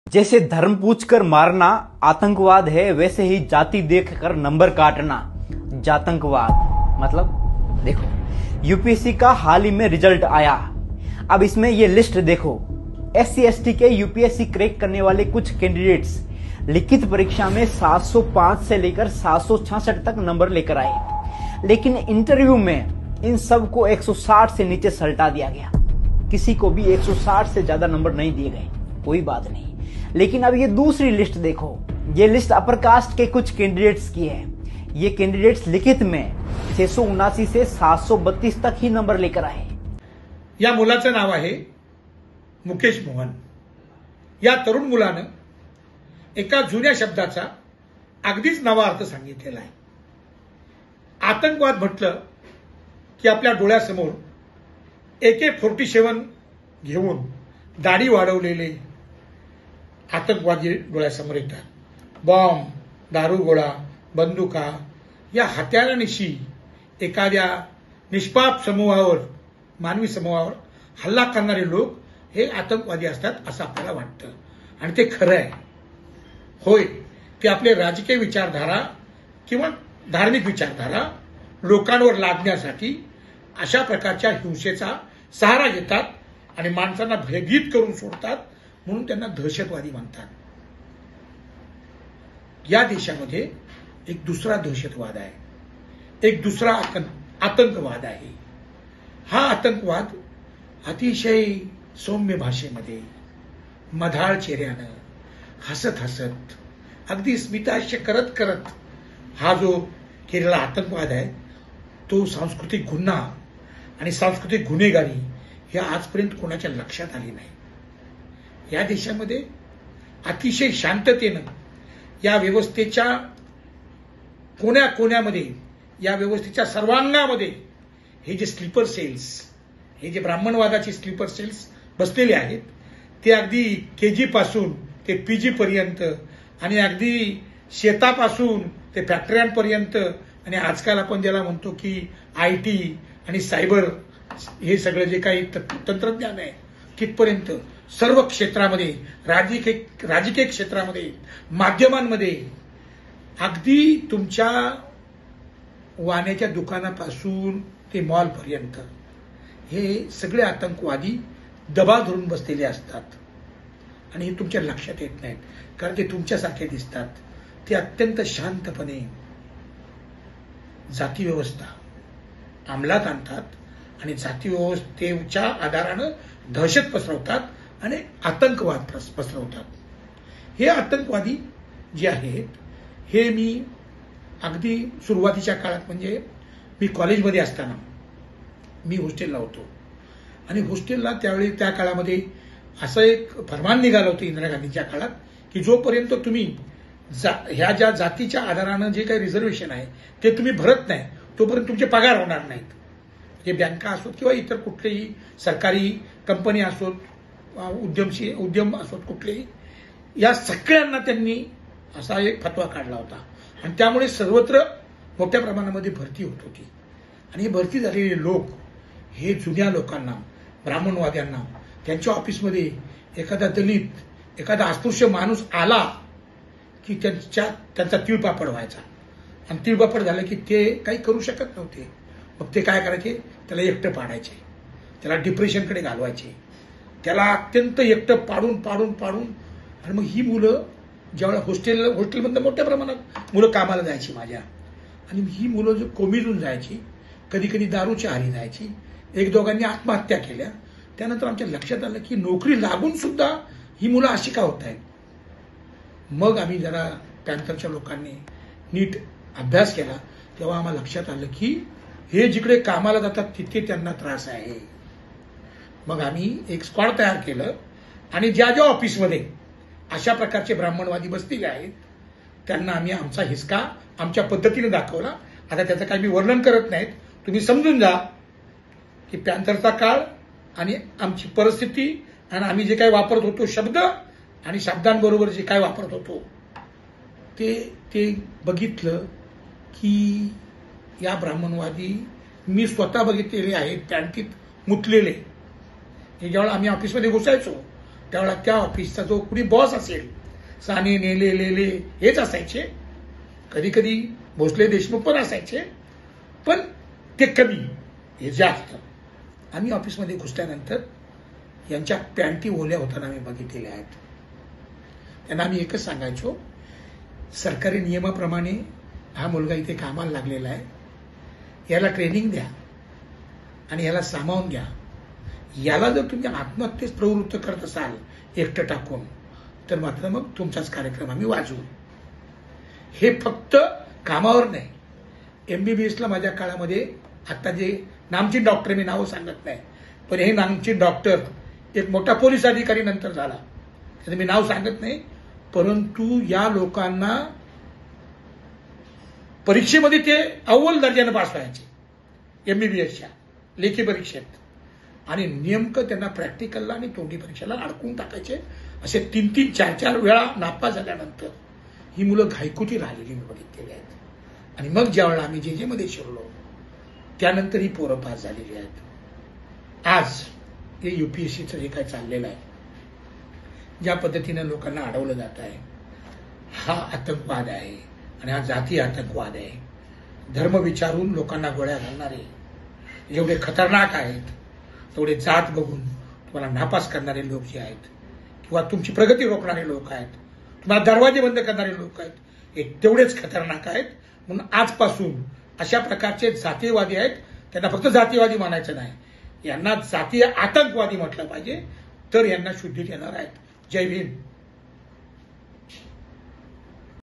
जैसे धर्म पूछकर मारना आतंकवाद है, वैसे ही जाति देखकर नंबर काटना जातंकवाद। मतलब देखो, यूपीएससी का हाल ही में रिजल्ट आया। अब इसमें ये लिस्ट देखो, SC/ST के यूपीएससी क्रैक करने वाले कुछ कैंडिडेट्स लिखित परीक्षा में 705 से लेकर 766 तक नंबर लेकर आए, लेकिन इंटरव्यू में इन सब को 160 से नीचे सल्टा दिया गया। किसी को भी 160 से ज्यादा नंबर नहीं दिए गए, कोई बात नहीं। लेकिन अब ये दूसरी लिस्ट देखो, ये लिस्ट अपर कास्ट के कुछ कैंडिडेट्स की है। ये कैंडिडेट्स लिखित में 679 से 732 तक ही नंबर लेकर आए। या मुलाचं नाव आहे मुकेश मोहन। या तरुण मुलानं एका जुन्या शब्दाचा अगदीच नवा अर्थ सांगितलेला आहे। आतंकवाद म्हटलं की आपल्या डोळ्यासमोर AK-47 घेऊन दाढी वाढवलेले आतंकवादी डोळ्यासमोर येतात। बॉम्ब, दारूगोळा, बंदुका या हत्यारानिशी एखाद्या निष्पाप समूहावर, मानवी समूहावर हल्ला करणारे लोक हे आतंकवादी असतात असं आपल्याला वाटतं, आणि ते खरं आहे। होय, ते आपले राजकीय विचारधारा किंवा धार्मिक विचारधारा लोकांवर लादण्यासाठी अशा प्रकारच्या हिंसेचा सहारा घेतात आणि माणसांना भयभीत करून सोडतात, म्हणून त्यांना दहशतवादी म्हणतात। या देशामध्ये एक दुसरा दहशतवाद आहे, एक दुसरा आतंकवाद आहे। हा आतंकवाद अतिशय सौम्य भाषेमध्ये, मधाळ चेहऱ्यानं, हसत हसत, अगदी स्मिताहास्य करत करत हा जो केलेला आतंकवाद आहे, तो सांस्कृतिक गुन्हा आणि सांस्कृतिक गुन्हेगारी हे आजपर्यंत कोणाच्या लक्षात आली नाही। या देशामध्ये अतिशय शांततेनं या व्यवस्थेच्या कोण्याकोण्यामध्ये, या व्यवस्थेच्या सर्वांगामध्ये हे जे स्लीपर सेल्स, हे जे ब्राह्मणवादाचे स्लीपर सेल्स बसलेले आहेत, ते अगदी KG पासून ते PG पर्यंत आणि अगदी शेतापासून ते फॅक्टऱ्यांपर्यंत आणि आजकाल आपण ज्याला म्हणतो की IT आणि सायबर, हे सगळं जे काही तंत्रज्ञान आहे तिथपर्यंत सर्व क्षेत्रामध्ये, राजकीय क्षेत्रामध्ये, माध्यमांमध्ये, अगदी तुमच्या वाण्याच्या दुकानापासून ते मॉलपर्यंत हे सगळे आतंकवादी दबा धरून बसलेले असतात आणि हे तुमच्या लक्षात येत नाहीत, कारण ते तुमच्यासारखे दिसतात। ते अत्यंत शांतपणे जाती व्यवस्था अंमलात आणतात आणि जाती व्यवस्थेच्या आधारानं दहशत पसरवतात आणि आतंकवाद पसरवतात। हे आतंकवादी जे आहेत, हे मी अगदी सुरुवातीच्या काळात, म्हणजे मी कॉलेजमध्ये असताना मी हॉस्टेलला होतो आणि हॉस्टेलला त्यावेळी त्या काळामध्ये असं एक फरमान निघालं होतं इंदिरा गांधींच्या काळात की जोपर्यंत तुम्ही ह्या ज्या जातीच्या आधारानं जे काही रिझर्वेशन आहे ते तुम्ही भरत नाही, तोपर्यंत तुमचे पगार होणार नाहीत। हे बँका असोत किंवा इतर कुठलेही सरकारी कंपनी असोत, उद्यम असोत कुठलेही, या सगळ्यांना त्यांनी असा एक फतवा काढला होता आणि त्यामुळे सर्वत्र मोठ्या प्रमाणामध्ये भरती होत होती। आणि हे भरती झालेले लोक हे जुन्या लोकांना, ब्राह्मणवाद्यांना, त्यांच्या ऑफिसमध्ये एखादा दलित, एखादा अस्पृश्य माणूस आला की त्यांचा तिळपापड व्हायचा आणि तिळपापड झालं की ते काही करू शकत नव्हते। मग ते काय करायचे, त्याला एकटं पाडायचे, त्याला डिप्रेशनकडे घालवायचे, त्याला अत्यंत एकटं पाडून पाडून पाडून आणि मग ही मुलं ज्यावेळेला हॉस्टेलमधनं मोठ्या प्रमाणात मुलं कामाला जायची माझ्या, आणि ही मुलं जो कोमेजून जायची, कधी कधी दारूच्या आहारी जायची, एक दोघांनी आत्महत्या केल्या। त्यानंतर आमच्या लक्षात आलं की नोकरी लागून सुद्धा ही मुलं अशी का होत आहेत। मग आम्ही जरा पॅन्थरच्या लोकांनी नीट अभ्यास केला, तेव्हा आम्हाला लक्षात आलं की हे जिकडे कामाला जातात तिथे त्यांना त्रास आहे। मग आम्ही एक स्क्वॉड तयार केलं आणि ज्या ज्या ऑफिसमध्ये अशा प्रकारचे ब्राह्मणवादी बसलेले आहेत त्यांना आम्ही आमचा हिसका आमच्या पद्धतीने दाखवला। आता त्याचं काही मी वर्णन करत नाहीत, तुम्ही समजून जा की पॅन्थरचा काळ आणि आमची परिस्थिती आणि आम्ही जे काही वापरत होतो शब्द आणि शब्दांबरोबर जे काय वापरत होतो ते बघितलं की या ब्राह्मणवादी मी स्वतः बघितलेले आहेत, पॅन्टीत मुतलेले। हे ज्यावेळेला आम्ही ऑफिसमध्ये घुसायचो त्यावेळेला त्या ऑफिसचा जो कुणी बॉस असेल, साने नेले लेले हेच असायचे, कधी कधी भोसले देशमुख पण असायचे, पण ते कमी, हे जास्त. आम्ही ऑफिसमध्ये घुसल्यानंतर यांच्या पॅन्टी ओल्या होताना आम्ही बघितलेल्या आहेत. त्यांना आम्ही एकच सांगायचो, सरकारी नियमाप्रमाणे हा मुलगा इथे कामाला लागलेला आहे, याला ट्रेनिंग द्या आणि याला सामावून घ्या. याला जर तुम्ही आत्महत्येस प्रवृत्त करत असाल एकटं टाकून, तर मात्र मग तुमचाच कार्यक्रम आम्ही वाजवू. हे फक्त कामावर नाही, एमबीबीएसला माझ्या काळामध्ये आता जे नामचीन डॉक्टर, मी नावं सांगत नाही, पण हे नामचीन डॉक्टर एक मोठा पोलीस अधिकारी नंतर झाला, त्याचं मी नाव सांगत नाही, परंतु या लोकांना परीक्षेमध्ये ते अव्वल दर्जाने पास व्हायचे एमबीबीएसच्या लेखी परीक्षेत, आणि नेमकं त्यांना प्रॅक्टिकलला आणि तोंडी परीक्षेला अडकून टाकायचे. असे 3-3, 4-4 वेळा नापास झाल्यानंतर ही मुलं घायकुटी राहिलेली मी बघितलेली आहेत. आणि मग ज्यावेळेला आम्ही जे मध्ये शिरलो, त्यानंतर ही पोरं पास झालेली आहेत. आज हे युपीएससीचं जे काय चाललेलं आहे, ज्या पद्धतीने लोकांना अडवलं जात आहे, हा आतंकवाद आहे आणि हा जातीय आतंकवाद आहे. धर्म विचारून लोकांना गोळ्या घालणारे जेवढे खतरनाक आहेत, तेवढे जात बघून तुम्हाला नापास करणारे लोक जे आहेत, किंवा तुमची प्रगती रोखणारे लोक आहेत, तुम्हाला दरवाजे बंद करणारे लोक आहेत, हे तेवढेच खतरनाक आहेत. म्हणून आजपासून अशा प्रकारचे जातीयवादी आहेत, त्यांना फक्त जातीयवादी मानायचं नाही, यांना जातीय आतंकवादी म्हटलं पाहिजे, तर यांना शुद्धीत येणार आहेत. जय भीम.